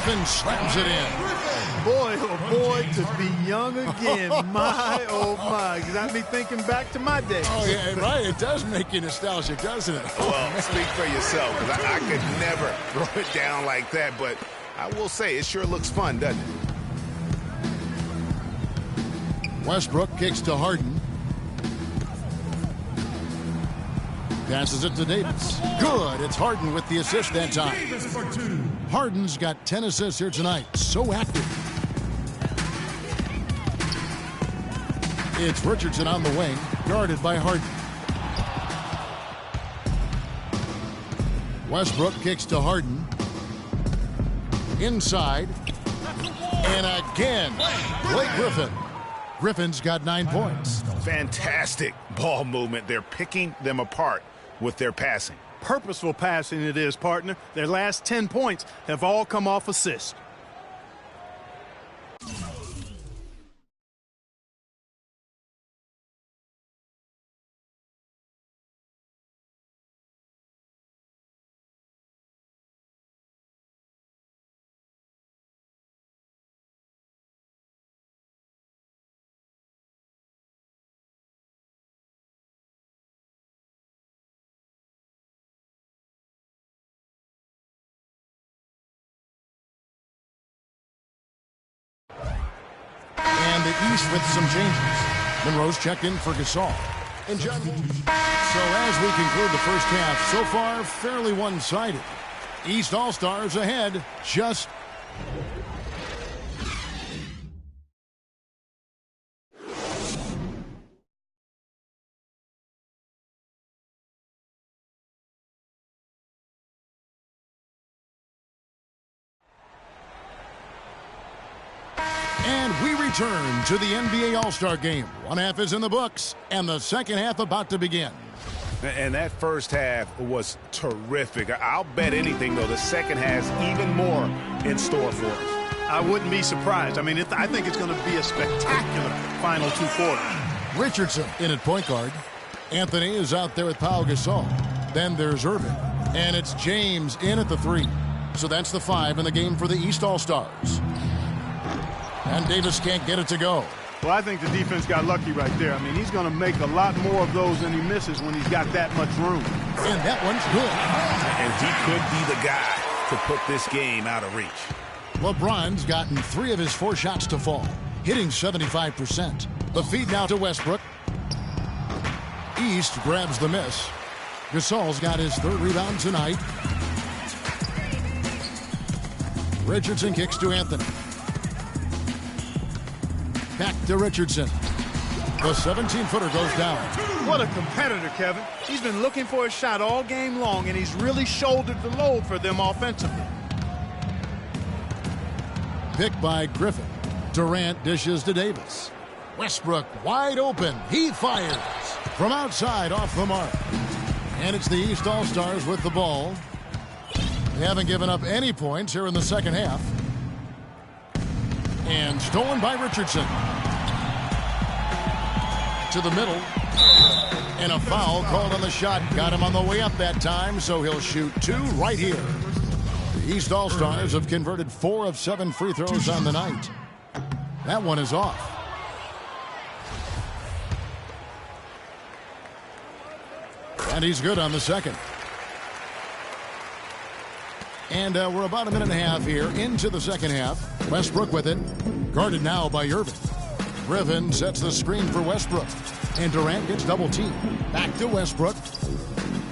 Griffin slams it in. Boy, oh boy, to be young again. My, oh my. Got me thinking back to my days. Oh, yeah, right. It does make you nostalgic, doesn't it? Well, speak for yourself, because I could never throw it down like that, but I will say it sure looks fun, doesn't it? Westbrook kicks to Harden. Passes it to Davis. Good. It's Harden with the assist that time. Harden's got 10 assists here tonight. So active. It's Richardson on the wing, guarded by Harden. Westbrook kicks to Harden. Inside. And again, Blake Griffin. Griffin's got 9 points. Fantastic ball movement. They're picking them apart with their passing. Purposeful passing it is, partner. Their last 10 points have all come off assists. And the East with some changes. Monroe's checked in for Gasol. And John. So as we conclude the first half, so far fairly one-sided. East All-Stars ahead, just... And we return to the NBA All-Star Game. One half is in the books, and the second half about to begin. And that first half was terrific. I'll bet anything, though, the second has even more in store for us. I wouldn't be surprised. I mean, I think it's going to be a spectacular final 2 quarters. Richardson in at point guard. Anthony is out there with Pau Gasol. Then there's Irving. And it's James in at the 3. So that's the 5 in the game for the East All-Stars. And Davis can't get it to go. Well, I think the defense got lucky right there. I mean, he's going to make a lot more of those than he misses when he's got that much room. And that one's good. And he could be the guy to put this game out of reach. LeBron's gotten 3 of his 4 shots to fall, hitting 75%. The feed now to Westbrook. East grabs the miss. Gasol's got his 3rd rebound tonight. Richardson kicks to Anthony. Back to Richardson. The 17-footer goes down. What a competitor, Kevin. He's been looking for a shot all game long, and he's really shouldered the load for them offensively. Picked by Griffin. Durant dishes to Davis. Westbrook wide open. He fires. From outside, off the mark. And it's the East All-Stars with the ball. They haven't given up any points here in the second half. And stolen by Richardson. To the middle. And a foul called on the shot. Got him on the way up that time, so he'll shoot 2 right here. The East All-Stars have converted 4 of 7 free throws on the night. That one is off. And he's good on the second. And we're about a minute and a half here into the second half. Westbrook with it. Guarded now by Irving. Griffin sets the screen for Westbrook. And Durant gets double teamed. Back to Westbrook.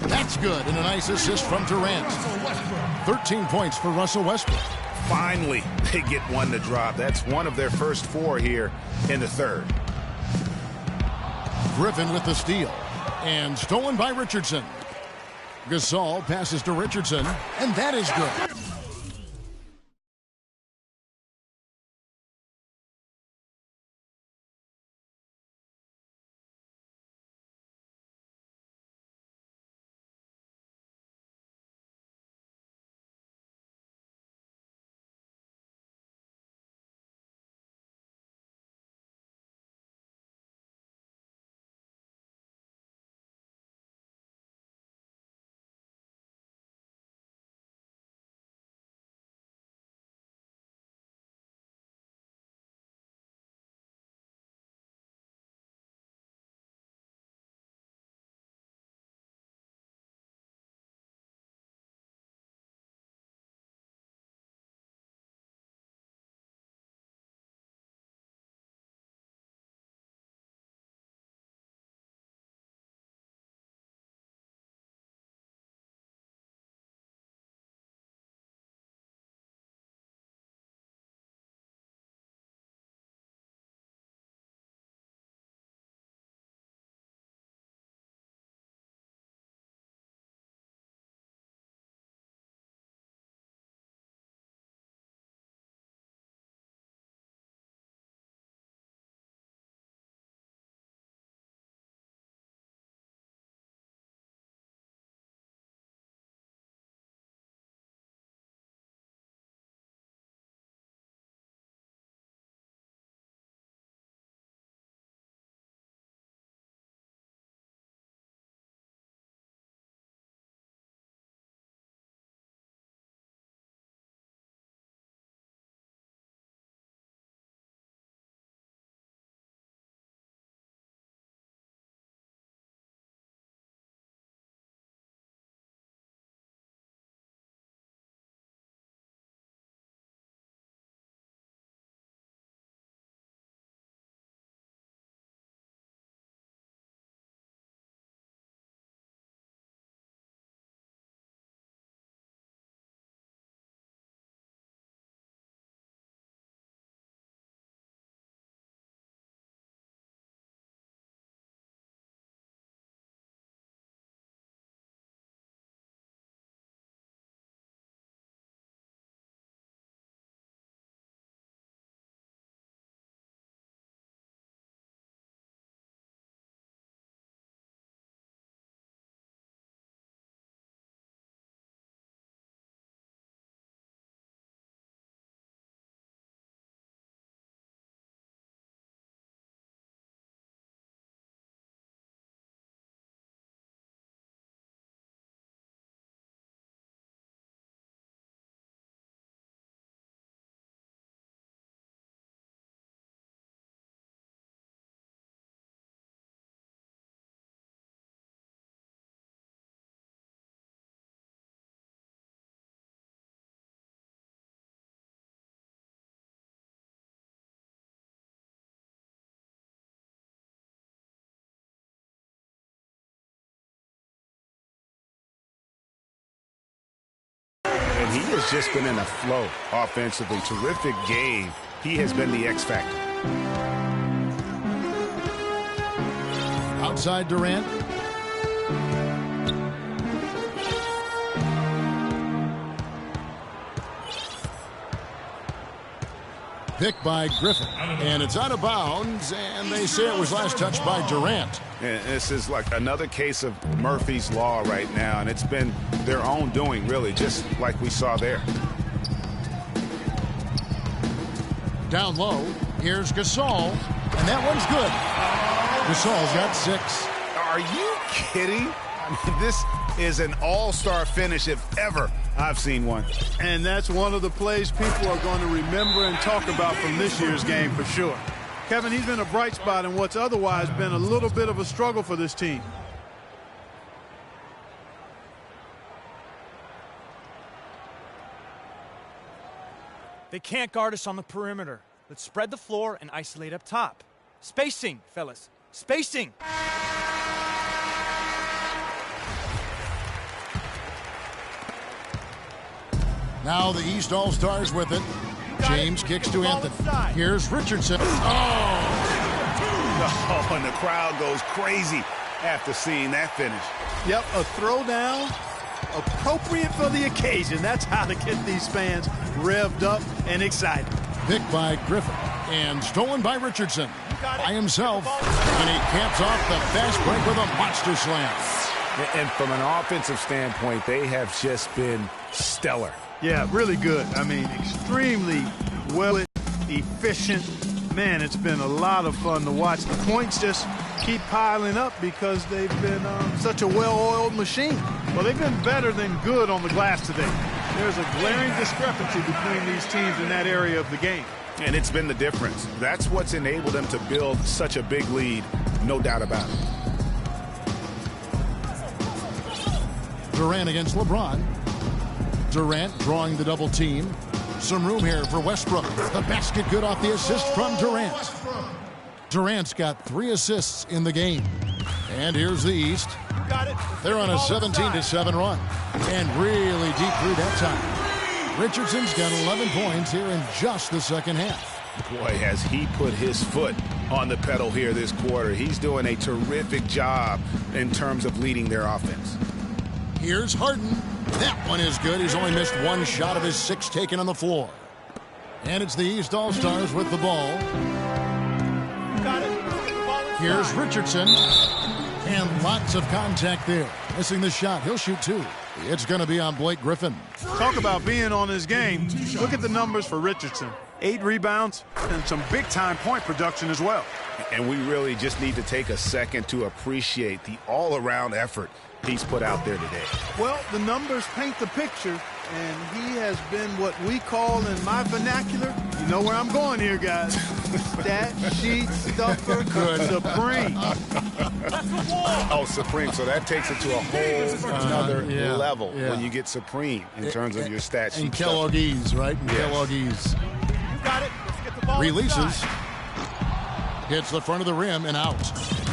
That's good. And a nice assist from Durant. 13 points for Russell Westbrook. Finally, they get one to drop. That's one of their first 4 here in the 3rd. Griffin with the steal. And stolen by Richardson. Gasol passes to Richardson. And that is good. And he has just been in a flow offensively. Terrific game. He has been the X factor. Outside Durant. Picked by Griffin, and it's out of bounds, and they say it was last touched by Durant. And this is like another case of Murphy's Law right now, and it's been their own doing, really, just like we saw there. Down low, here's Gasol, and that one's good. Gasol's got 6. Are you kidding? I mean, this is an all-star finish if ever I've seen one. And that's one of the plays people are going to remember and talk about from this year's game for sure. Kevin, he's been a bright spot in what's otherwise been a little bit of a struggle for this team. They can't guard us on the perimeter. Let's spread the floor and isolate up top. Spacing, fellas. Spacing. Now the East All-Stars with it. James kicks to Anthony. Here's Richardson. Oh, and the crowd goes crazy after seeing that finish. Yep, a throwdown appropriate for the occasion. That's how to get these fans revved up and excited. Picked by Griffin and stolen by Richardson by himself. And he caps off the fast break with a monster slam. And from an offensive standpoint, they have just been stellar. Yeah, really good. I mean, extremely well efficient. Man, it's been a lot of fun to watch. The points just keep piling up because they've been such a well-oiled machine. Well, they've been better than good on the glass today. There's a glaring discrepancy between these teams in that area of the game. And it's been the difference. That's what's enabled them to build such a big lead, no doubt about it. Durant against LeBron. Durant drawing the double team. Some room here for Westbrook. The basket good off the assist from Durant. Durant's got 3 assists in the game. And here's the East. They're on a 17-7 run. And really deep through that time. Richardson's got 11 points here in just the second half. Boy, has he put his foot on the pedal here this quarter. He's doing a terrific job in terms of leading their offense. Here's Harden. That one is good. He's only missed 1 shot of his 6 taken on the floor. And it's the East All-Stars with the ball. Here's Richardson. And lots of contact there. Missing the shot. He'll shoot 2. It's going to be on Blake Griffin. Talk about being on his game. Look at the numbers for Richardson. 8 rebounds and some big-time point production as well. And we really just need to take a second to appreciate the all-around effort he's put out there today. Well, the numbers paint the picture, and he has been what we call in my vernacular, you know where I'm going here, guys, stat sheet stuffer supreme. Oh, supreme. So that takes it to a whole another level when you get supreme in terms of your stat sheet. And Kellogg's, right? And Kellogg's. Releases. Hits the front of the rim and out.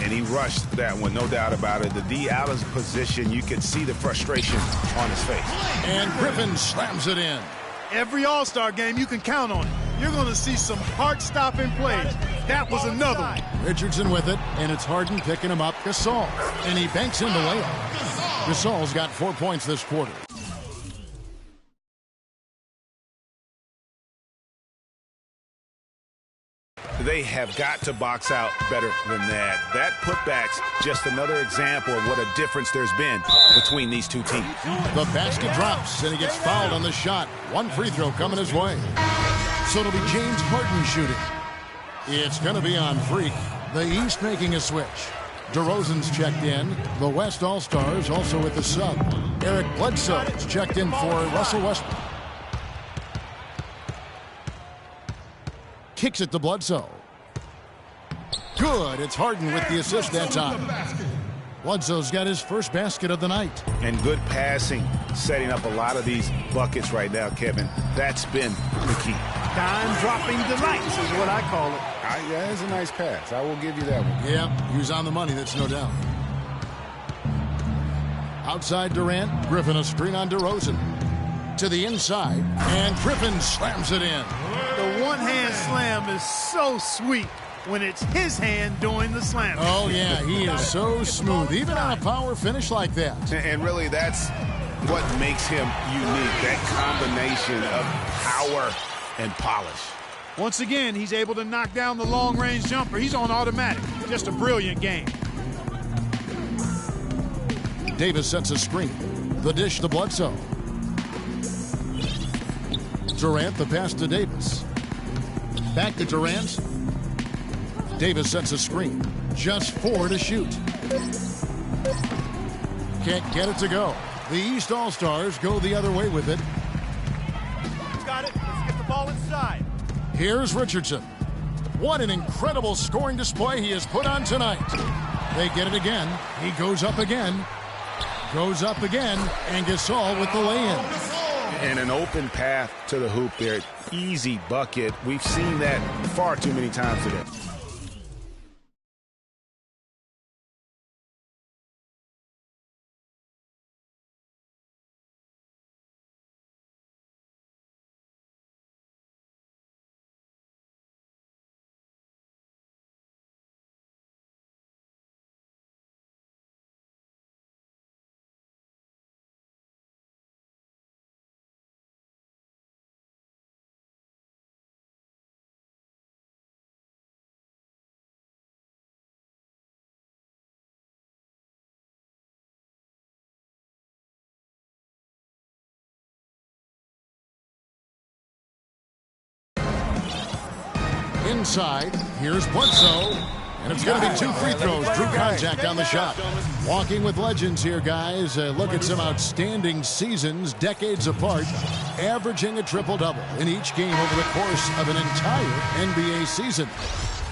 And he rushed that one, no doubt about it. The D. Allen's position, you could see the frustration on his face. And Griffin slams it in. Every All-Star game, you can count on it. You're going to see some heart-stopping plays. That was another one. Richardson with it, and it's Harden picking him up. Gasol, and he banks in the layup. Gasol's got 4 points this quarter. They have got to box out better than that. That putback's just another example of what a difference there's been between these two teams. The basket drops, and he gets fouled on the shot. 1 free throw coming his way. So it'll be James Harden shooting. It's going to be on Freak. The East making a switch. DeRozan's checked in. The West All-Stars also with the sub. Eric Bledsoe's checked in for Russell Westbrook. Kicks it to Bledsoe. Good. It's Harden with the assist that time. Bledsoe's got his first basket of the night. And good passing, setting up a lot of these buckets right now, Kevin. That's been the key. Time-dropping delights is what I call it. Yeah, that's a nice pass. I will give you that one. Yeah, he was on the money, that's no doubt. Outside Durant, Griffin a screen on DeRozan. to the inside, and Griffin slams it in. The one-hand slam is so sweet when it's his hand doing the slam. Oh, yeah, he is so smooth, even on a power finish like that. And really, that's what makes him unique, that combination of power and polish. Once again, he's able to knock down the long-range jumper. He's on automatic. Just a brilliant game. Davis sets a screen. The dish to Bledsoe. Durant the pass to Davis. Back to Durant. Davis sets a screen. Just 4 to shoot. Can't get it to go. The East All-Stars go the other way with it. Got it. Let's get the ball inside. Here's Richardson. What an incredible scoring display he has put on tonight. They get it again. He goes up again. Goes up again. And Gasol with the lay-in. And an open path to the hoop there. Easy bucket. We've seen that far too many times today. Inside, here's Bledsoe. And it's going to be 2 free throws. True contact on the shot. Walking with legends here, guys. Look at some outstanding seasons, decades apart, averaging a triple-double in each game over the course of an entire NBA season.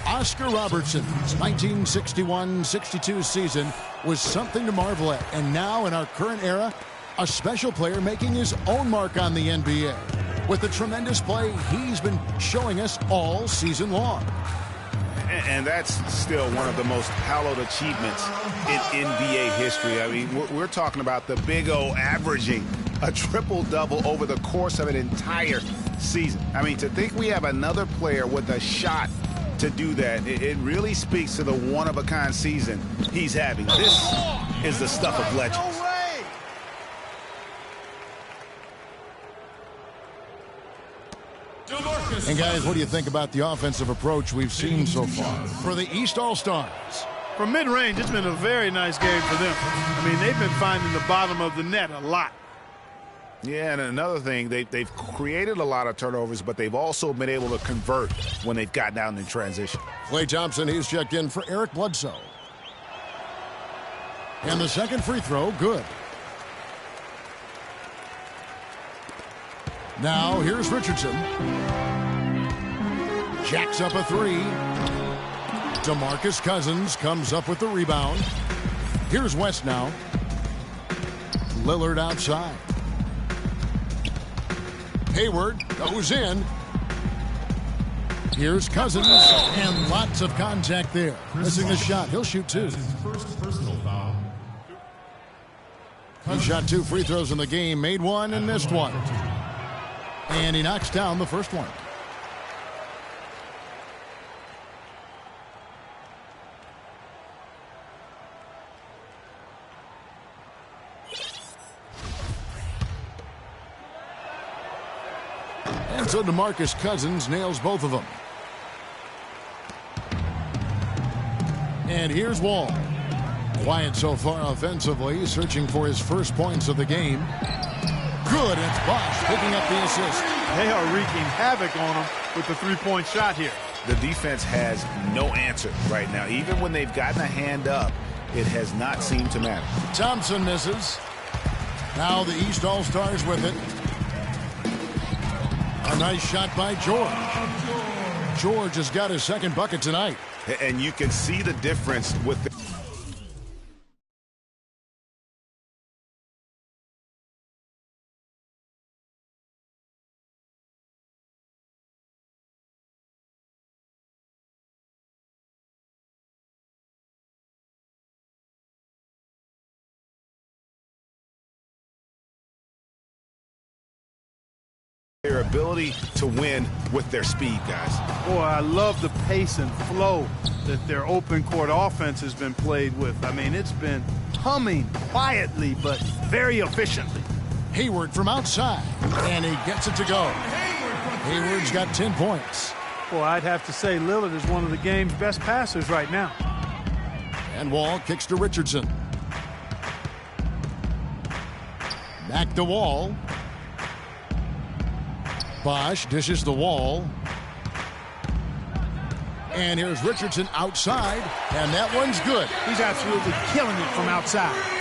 Oscar Robertson's 1961-62 season was something to marvel at. And now, in our current era, a special player making his own mark on the NBA with the tremendous play he's been showing us all season long. And that's still one of the most hallowed achievements in NBA history. I mean, we're talking about the Big O averaging a triple-double over the course of an entire season. I mean, to think we have another player with a shot to do that, it really speaks to the one-of-a-kind season he's having. This is the stuff of legends. And guys, what do you think about the offensive approach we've seen so far for the East All-Stars? From mid-range, it's been a very nice game for them. I mean, they've been finding the bottom of the net a lot. Yeah, and another thing, they've created a lot of turnovers, but they've also been able to convert when they've gotten down in transition. Klay Thompson, he's checked in for Eric Bledsoe. And the second free throw, good. Now, here's Richardson. Jacks up a 3. DeMarcus Cousins comes up with the rebound. Here's West now. Lillard outside. Hayward goes in. Here's Cousins, and lots of contact there. Missing the shot. He'll shoot 2. He shot 2 free throws in the game, made 1 and missed 1. And he knocks down the first one. And so DeMarcus Cousins nails both of them. And here's Wall. Quiet so far offensively, searching for his first points of the game. Good, it's Bosh picking up the assist. They are wreaking havoc on him with the three-point shot here. The defense has no answer right now. Even when they've gotten a hand up, it has not seemed to matter. Thompson misses. Now the East All-Stars with it. A nice shot by George. George has got his second bucket tonight. And you can see the difference with the their ability to win with their speed, guys. Boy, I love the pace and flow that their open court offense has been played with. I mean, it's been humming quietly but very efficiently. Hayward from outside, and he gets it to go. Hayward's got 10 points. Boy, I'd have to say Lillard is one of the game's best passers right now. And Wall kicks to Richardson. Back to Wall. Bosch dishes the Wall. And here's Richardson outside, and that one's good. He's absolutely killing it from outside.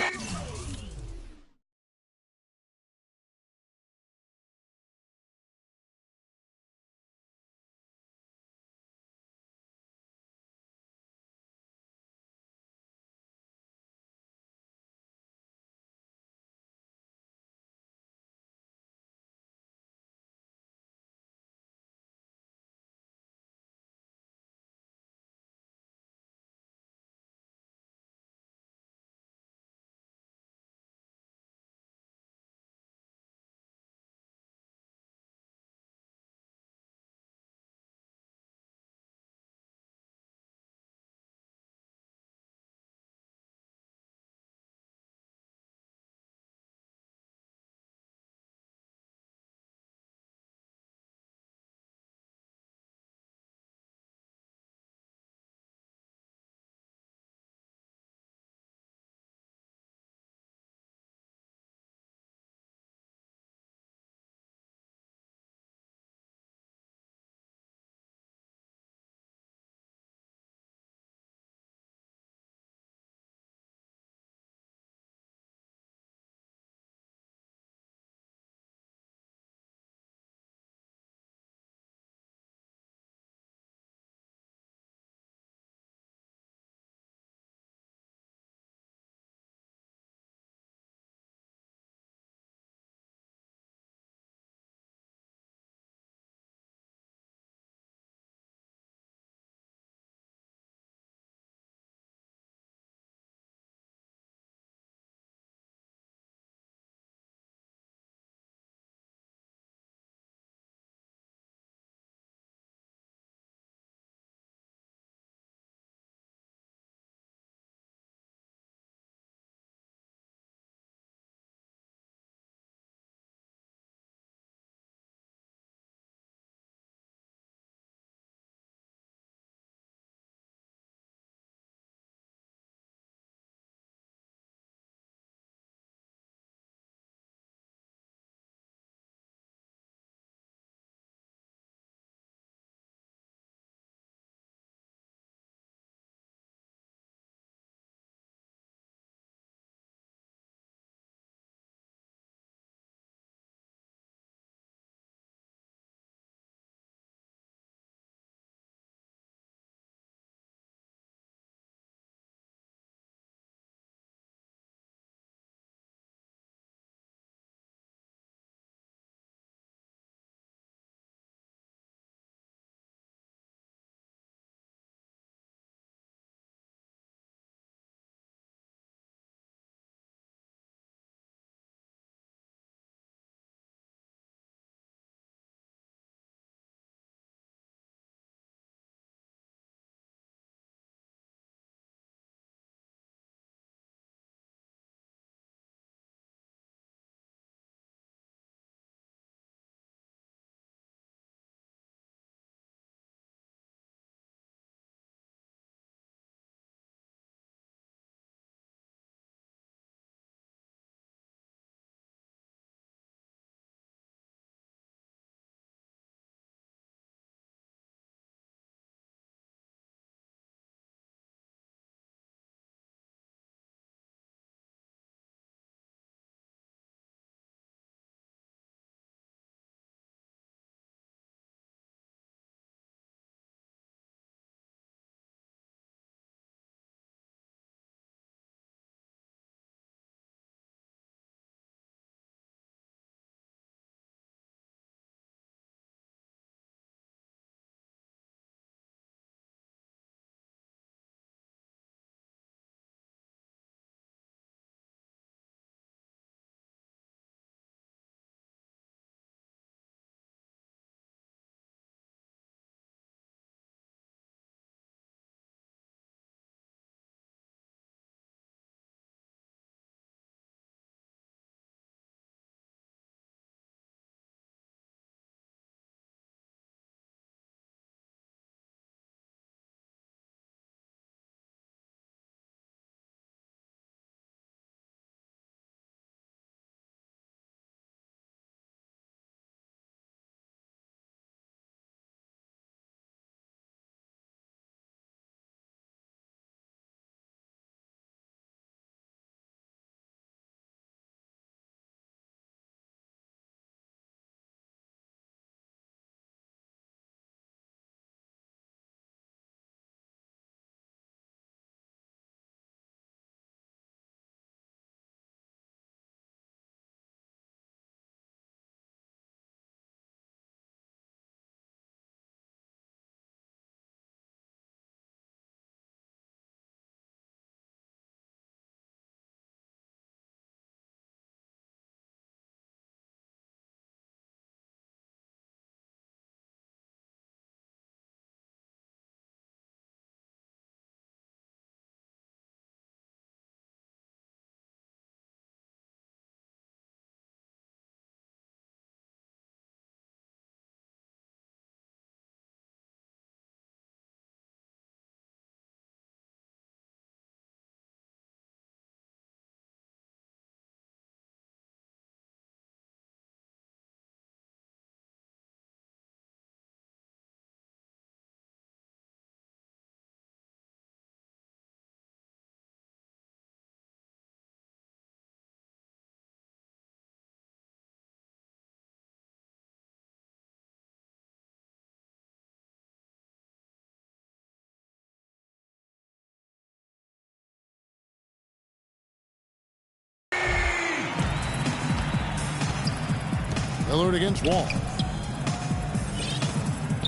Lillard against Wall.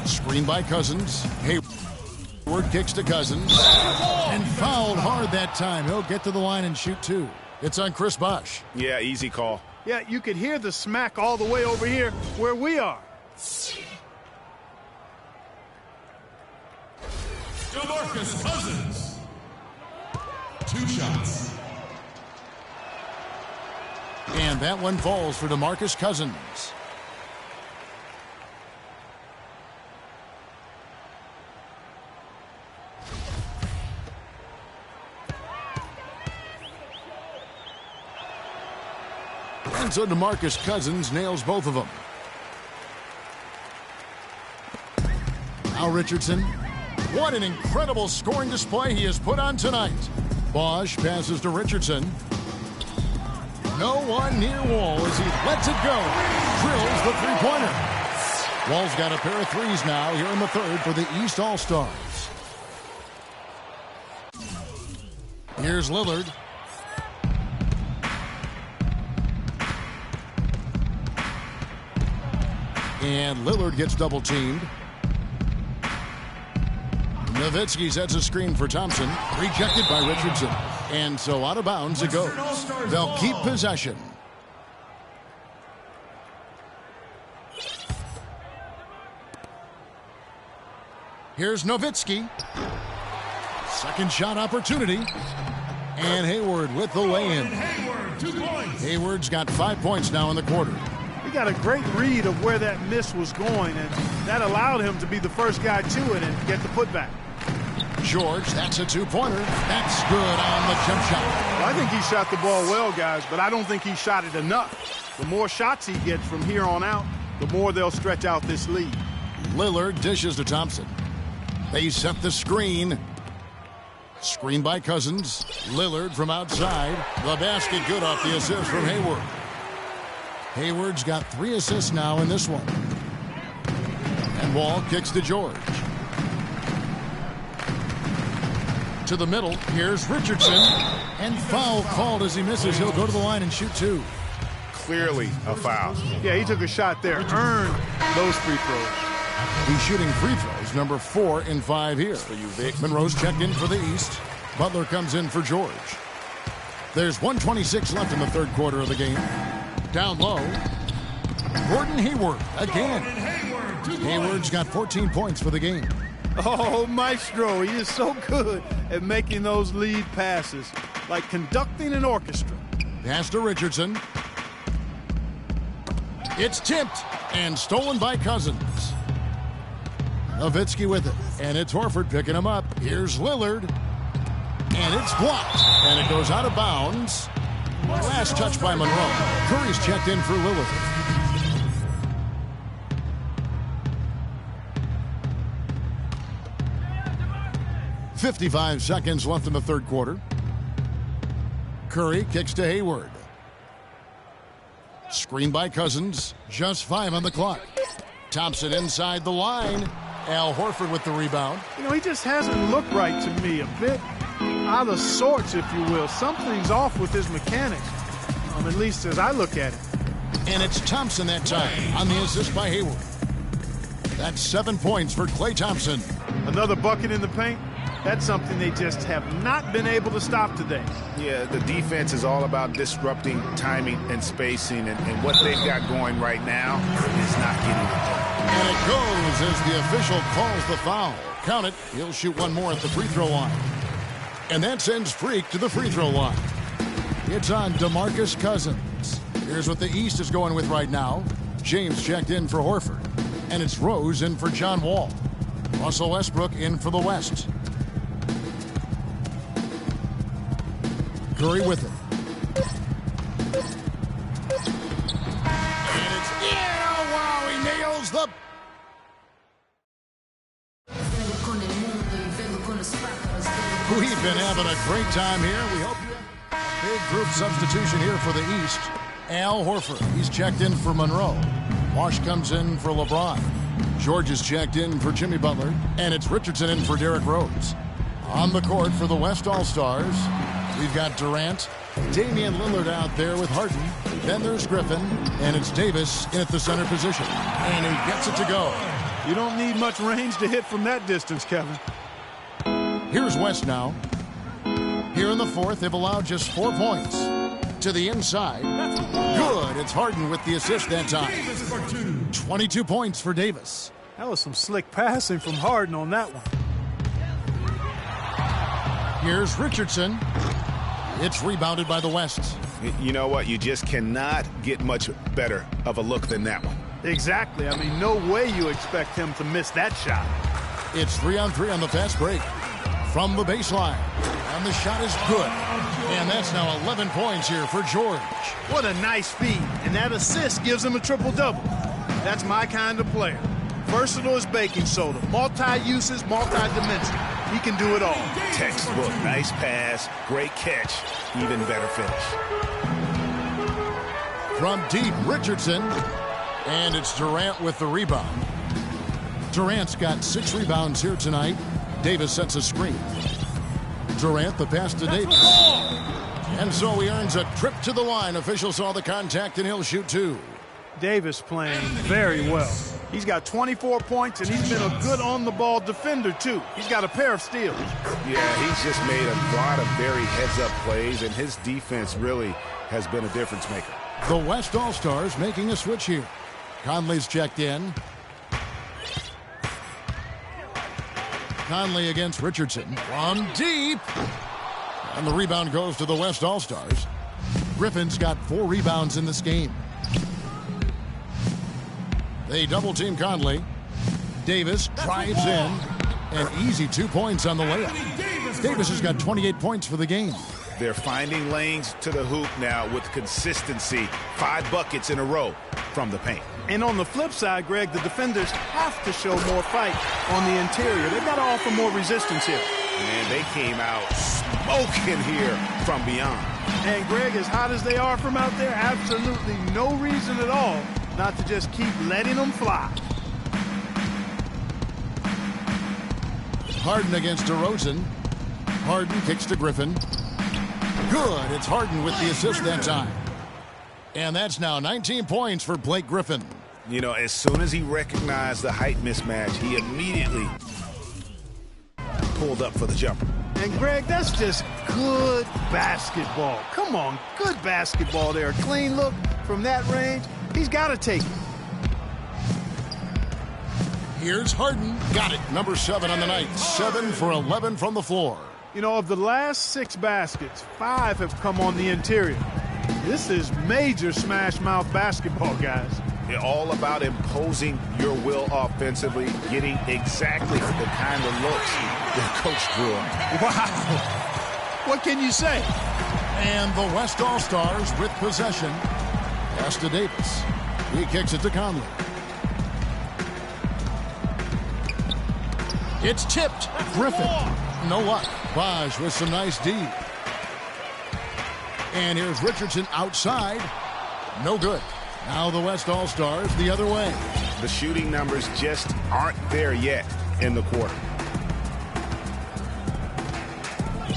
Screen by Cousins. Hayward kicks to Cousins. And fouled hard that time. He'll get to the line and shoot two. It's on Chris Bosh. Yeah, easy call. Yeah, you could hear the smack all the way over here where we are. DeMarcus Cousins. 2 shots. And that one falls for DeMarcus Cousins. And so DeMarcus Cousins nails both of them. Now Richardson. What an incredible scoring display he has put on tonight. Bosh passes to Richardson. No one near Wall as he lets it go. Drills the three-pointer. Wall's got a pair of threes now here in the third for the East All-Stars. Here's Lillard. And Lillard gets double-teamed. Nowitzki sets a screen for Thompson. Rejected by Richardson. And so out of bounds it goes. They'll keep possession. Here's Nowitzki. Second shot opportunity. And Hayward with the lay-in. Hayward's got 5 points now in the quarter. He got a great read of where that miss was going, and that allowed him to be the first guy to it and get the putback. George, that's a two-pointer. That's good on the jump shot. Well, I think he shot the ball well, guys, but I don't think he shot it enough. The more shots he gets from here on out, the more they'll stretch out this lead. Lillard dishes to Thompson. They set the screen. Screen by Cousins. Lillard from outside. The basket good off the assist from Hayward. Hayward's got 3 assists now in this one. And Wall kicks to George. To the middle. Here's Richardson. And foul called as he misses. He'll go to the line and shoot two. Clearly a foul. Yeah, he took a shot there. Earned those free throws. He's shooting free throws, number 4 in 5 here. For you, Vic. Monroe's checked in for the East. Butler comes in for George. There's 1:26 left in the third quarter of the game. Down low. Gordon Hayward again. Hayward's got 14 points for the game. Oh, Maestro, he is so good at making those lead passes, like conducting an orchestra. Pass to Richardson. It's tipped and stolen by Cousins. Nowitzki with it, and it's Horford picking him up. Here's Lillard, and it's blocked, and it goes out of bounds. Last touch by Monroe. Curry's checked in for Lillard. .55 seconds left in the third quarter. Curry kicks to Hayward. Screen by Cousins. Just 5 on the clock. Thompson inside the line. Al Horford with the rebound. You know, he just hasn't looked right to me. A bit out of sorts, if you will. Something's off with his mechanics, at least as I look at it. And it's Thompson that time on the assist by Hayward. That's 7 points for Klay Thompson. Another bucket in the paint. That's something they just have not been able to stop today. Yeah, the defense is all about disrupting timing and spacing, and what they've got going right now is not getting it done. And it goes as the official calls the foul. Count it. He'll shoot one more at the free throw line. And that sends Freak to the free throw line. It's on DeMarcus Cousins. Here's what the East is going with right now. James checked in for Horford. And it's Rose in for John Wall. Russell Westbrook in for the West. Curry with it. And it's in. Oh, wow, he nails the... We've been having a great time here. We hope you have a big group substitution here for the East. Al Horford, he's checked in for Monroe. Bosh comes in for LeBron. George is checked in for Jimmy Butler. And it's Richardson in for Derrick Rose. On the court for the West All-Stars, We've got Durant, Damian Lillard out there with Harden. Then there's Griffin, and it's Davis in at the center position. And he gets it to go. You don't need much range to hit from that distance, Kevin. Here's West now. Here in the fourth, they've allowed just 4 points. To the inside. Good. It's Harden with the assist that time. 22 points for Davis. That was some slick passing from Harden on that one. Here's Richardson. It's rebounded by the West. You know what? You just cannot get much better of a look than that one. Exactly. I mean, no way you expect him to miss that shot. It's 3-on-3 on the fast break. From the baseline. And the shot is good. And that's now 11 points here for George. What a nice feed. And that assist gives him a triple-double. That's my kind of player. Versatile as baking soda. Multi-uses, multi-dimensional. He can do it all. Textbook. Nice pass. Great catch. Even better finish. From deep, Richardson. And it's Durant with the rebound. Durant's got 6 rebounds here tonight. Davis sets a screen. Durant the pass to Davis. And so he earns a trip to the line. Official saw the contact and he'll shoot 2. Davis playing very well. He's got 24 points, and he's been a good on-the-ball defender, too. He's got a pair of steals. Yeah, he's just made a lot of very heads-up plays, and his defense really has been a difference maker. The West All-Stars making a switch here. Conley's checked in. Conley against Richardson. From deep. And the rebound goes to the West All-Stars. Griffin's got 4 rebounds in this game. They double-team Conley. Davis drives in. An easy 2 points on the layup. Davis has got 28 points for the game. They're finding lanes to the hoop now with consistency. 5 buckets in a row from the paint. And on the flip side, Greg, the defenders have to show more fight on the interior. They've got to offer more resistance here. And they came out smoking here from beyond. And, Greg, as hot as they are from out there, absolutely no reason at all not to just keep letting them fly. Harden against DeRozan. Harden kicks to Griffin. Good. It's Harden with the assist that time. And that's now 19 points for Blake Griffin. You know, as soon as he recognized the height mismatch, he immediately pulled up for the jumper. And, Greg, that's just good basketball. Come on, good basketball there. Clean look from that range. He's got to take it. Here's Harden. Got it. Number 7 on the night. 7 for 11 from the floor. You know, of the last 6 baskets, 5 have come on the interior. This is major smash-mouth basketball, guys. They're all about imposing your will offensively, getting exactly the kind of looks their coach drew up. Wow. What can you say? And the West All-Stars with possession. Pass to Davis. He kicks it to Conley. It's tipped. Griffin. No luck. Baj with some nice D. And here's Richardson outside. No good. Now the West All-Stars the other way. The shooting numbers just aren't there yet in the quarter.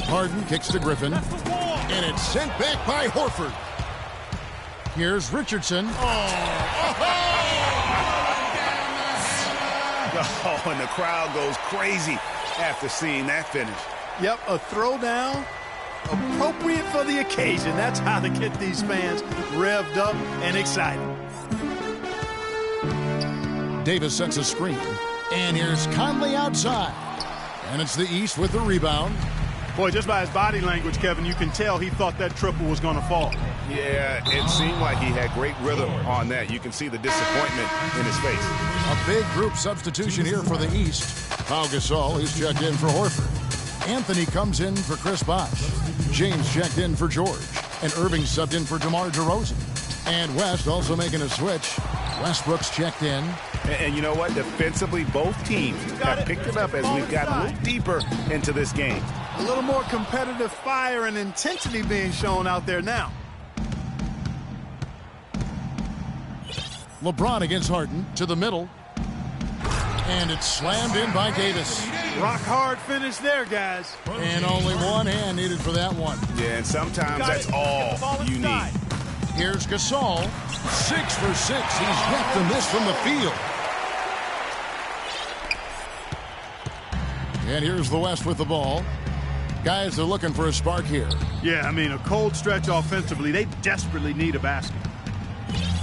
Harden kicks to Griffin. And it's sent back by Horford. Here's Richardson. Oh, and the crowd goes crazy after seeing that finish. Yep, a throwdown appropriate for the occasion. That's how to get these fans revved up and excited. Davis sets a screen. And here's Conley outside. And it's the East with the rebound. Boy, just by his body language, Kevin, you can tell he thought that triple was going to fall. Yeah, it seemed like he had great rhythm on that. You can see the disappointment in his face. A big group substitution here for the East. Pau Gasol, he's checked in for Horford. Anthony comes in for Chris Bosh. James checked in for George. And Irving subbed in for DeMar DeRozan. And West also making a switch. Westbrook's checked in. And you know what? Defensively, both teams have picked it up as we've gotten a little deeper into this game. A little more competitive fire and intensity being shown out there now. LeBron against Harden to the middle. And it's slammed in by Davis. Rock hard finish there, guys. And only one hand needed for that one. Yeah, and sometimes that's all you need. Here's Gasol. 6 for 6. He's yet to miss from the field. And here's the West with the ball. Guys, they're looking for a spark here. Yeah, I mean, a cold stretch offensively. They desperately need a basket.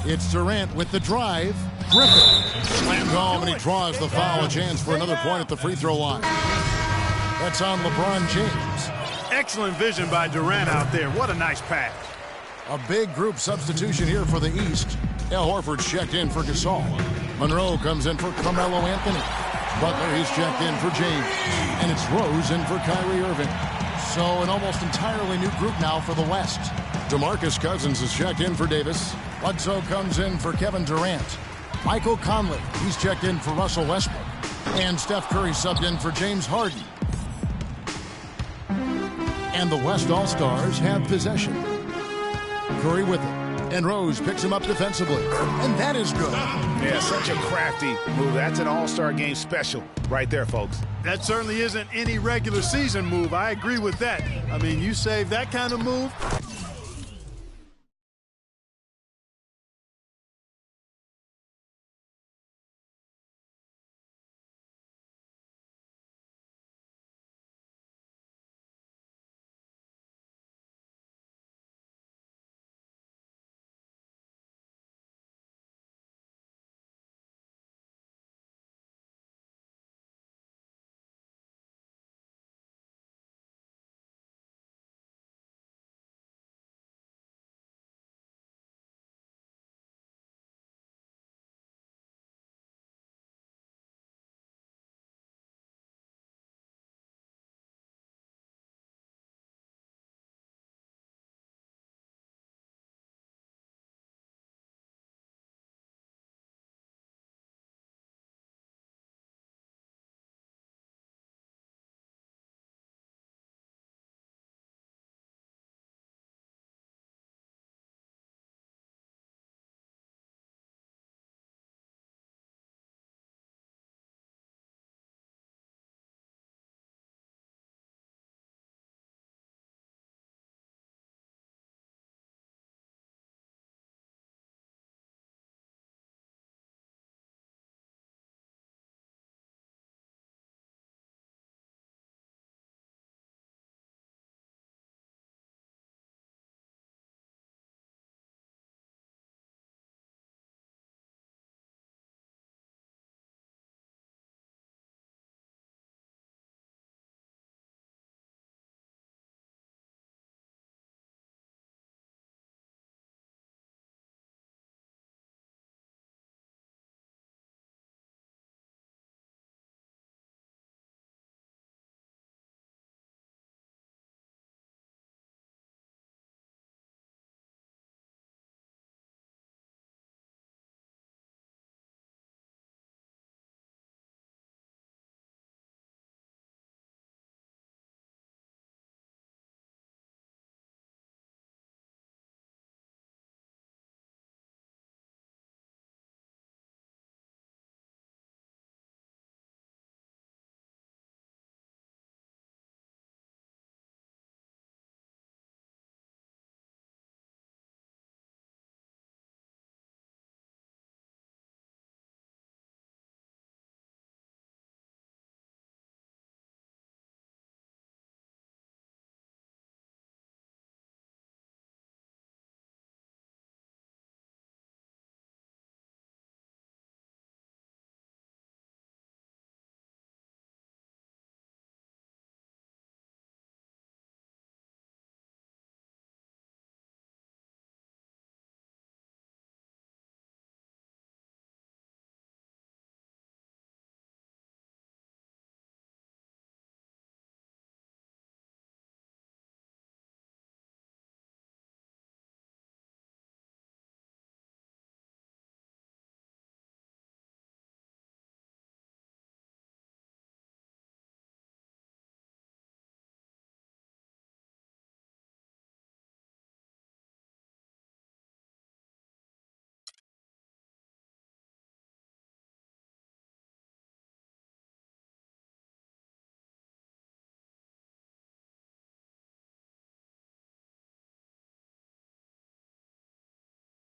It's Durant with the drive. Griffin slammed home, and he draws the foul. A chance for another point at the free throw line. That's on LeBron James. Excellent vision by Durant out there. What a nice pass. A big group substitution here for the East. Al Horford's checked in for Gasol. Monroe comes in for Carmelo Anthony. Butler, he's checked in for James. And it's Rose in for Kyrie Irving. So an almost entirely new group now for the West. DeMarcus Cousins is checked in for Davis. Bledsoe comes in for Kevin Durant. Michael Conley, he's checked in for Russell Westbrook. And Steph Curry subbed in for James Harden. And the West All-Stars have possession. Curry with it. And Rose picks him up defensively. And that is good. Yeah, such a crafty move. That's an all-star game special right there, folks. That certainly isn't any regular season move. I agree with that. I mean, you save that kind of move,